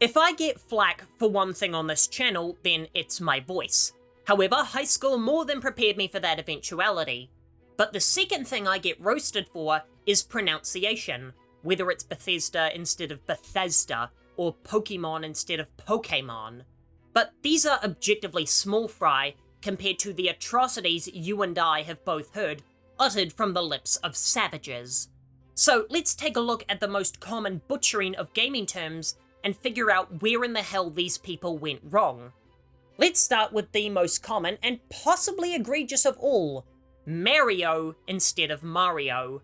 If I get flack for one thing on this channel, then it's my voice. However, high school more than prepared me for that eventuality. But the second thing I get roasted for is pronunciation, whether it's Bethesda instead of Bethesda, or Pokemon instead of Pokemon. But these are objectively small fry compared to the atrocities you and I have both heard, uttered from the lips of savages. So let's take a look at the most common butchering of gaming terms and figure out where in the hell these people went wrong. Let's start with the most common and possibly egregious of all, Mario instead of Mario.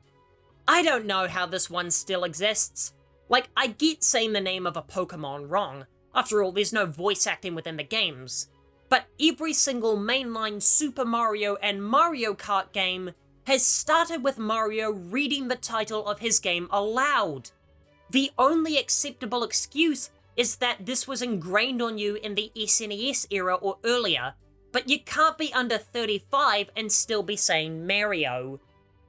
I don't know how this one still exists. Like, I get saying the name of a Pokemon wrong. After all, there's no voice acting within the games. But every single mainline Super Mario and Mario Kart game has started with Mario reading the title of his game aloud. The only acceptable excuse is that this was ingrained on you in the SNES era or earlier, but you can't be under 35 and still be saying Mario.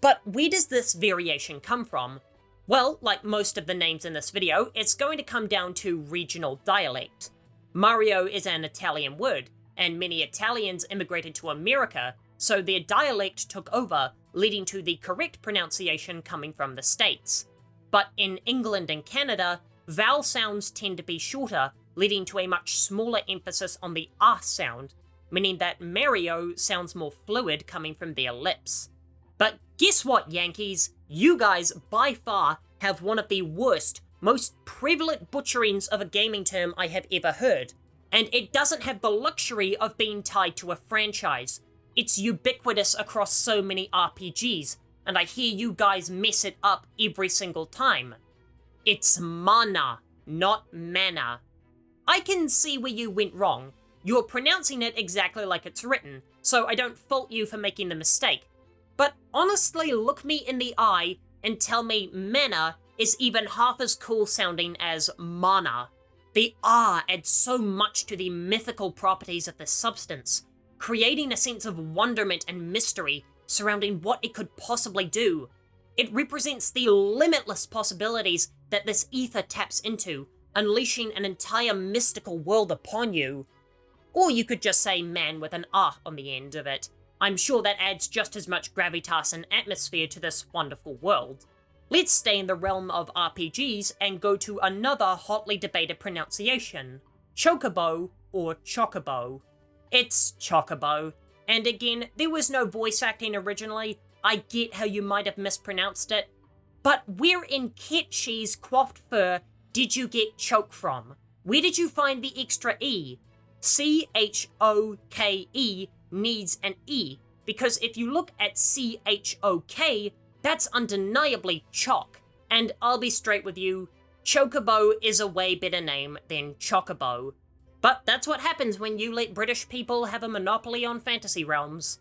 But where does this variation come from? Well, like most of the names in this video, it's going to come down to regional dialect. Mario is an Italian word, and many Italians immigrated to America, so their dialect took over, leading to the correct pronunciation coming from the States. But in England and Canada, vowel sounds tend to be shorter, leading to a much smaller emphasis on the R sound, meaning that Mario sounds more fluid coming from their lips. But guess what, Yankees? You guys, by far, have one of the worst, most prevalent butcherings of a gaming term I have ever heard, and it doesn't have the luxury of being tied to a franchise. It's ubiquitous across so many RPGs, and I hear you guys mess it up every single time. It's mana, not mana. I can see where you went wrong. You're pronouncing it exactly like it's written, so I don't fault you for making the mistake. But honestly, look me in the eye and tell me mana is even half as cool sounding as mana. The R adds so much to the mythical properties of the substance, creating a sense of wonderment and mystery surrounding what it could possibly do. It represents the limitless possibilities that this ether taps into, unleashing an entire mystical world upon you. Or you could just say man with an R on the end of it. I'm sure that adds just as much gravitas and atmosphere to this wonderful world. Let's stay in the realm of RPGs and go to another hotly debated pronunciation, Chocobo or Chocobo. It's Chocobo. And again, there was no voice acting originally. I get how you might have mispronounced it. But where in Ketchi's coiffed fur did you get choke from? Where did you find the extra E? C-H-O-K-E needs an E, because if you look at C-H-O-K, that's undeniably chalk. And I'll be straight with you, Chocobo is a way better name than Chocobo. But that's what happens when you let British people have a monopoly on fantasy realms.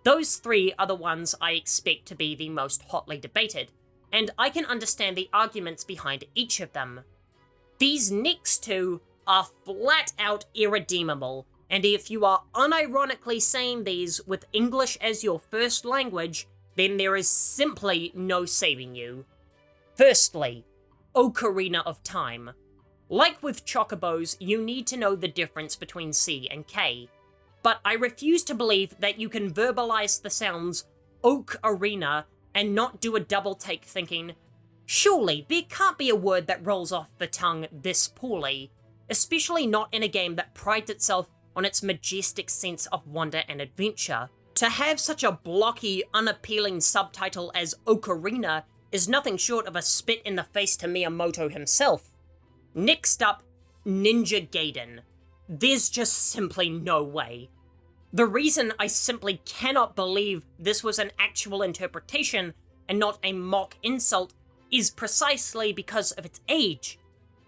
Those three are the ones I expect to be the most hotly debated, and I can understand the arguments behind each of them. These next two are flat out irredeemable, and if you are unironically saying these with English as your first language, then there is simply no saving you. Firstly, Ocarina of Time. Like with Chocobos, you need to know the difference between C and K, but I refuse to believe that you can verbalize the sounds Ocarina and not do a double take thinking, surely there can't be a word that rolls off the tongue this poorly, especially not in a game that prides itself on its majestic sense of wonder and adventure. To have such a blocky, unappealing subtitle as Ocarina is nothing short of a spit in the face to Miyamoto himself. Next up, Ninja Gaiden. There's just simply no way. The reason I simply cannot believe this was an actual interpretation and not a mock insult is precisely because of its age.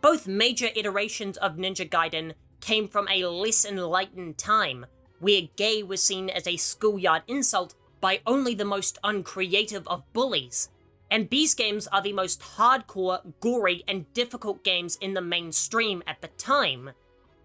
Both major iterations of Ninja Gaiden came from a less enlightened time, where gay was seen as a schoolyard insult by only the most uncreative of bullies. And these games are the most hardcore, gory, and difficult games in the mainstream at the time.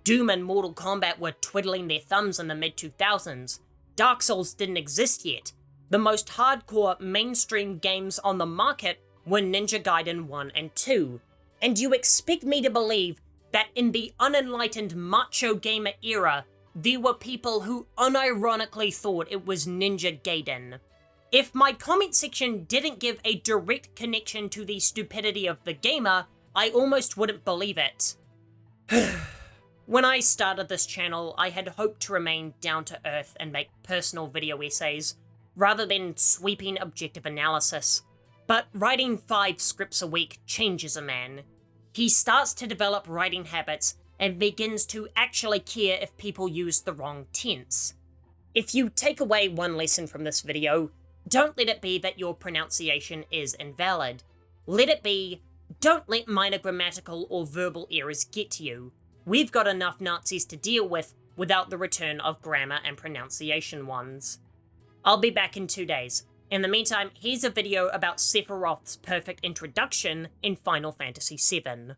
Doom and Mortal Kombat were twiddling their thumbs in the mid-2000s. Dark Souls didn't exist yet. The most hardcore mainstream games on the market were Ninja Gaiden 1 and 2. And you expect me to believe that in the unenlightened macho gamer era, there were people who unironically thought it was Ninja Gaiden. If my comment section didn't give a direct connection to the stupidity of the gamer, I almost wouldn't believe it. When I started this channel, I had hoped to remain down to earth and make personal video essays, rather than sweeping objective analysis. But writing 5 scripts a week changes a man. He starts to develop writing habits and begins to actually care if people use the wrong tense. If you take away one lesson from this video, don't let it be that your pronunciation is invalid. Let it be, don't let minor grammatical or verbal errors get to you. We've got enough Nazis to deal with without the return of grammar and pronunciation ones. I'll be back in 2 days. In the meantime, here's a video about Sephiroth's perfect introduction in Final Fantasy VII.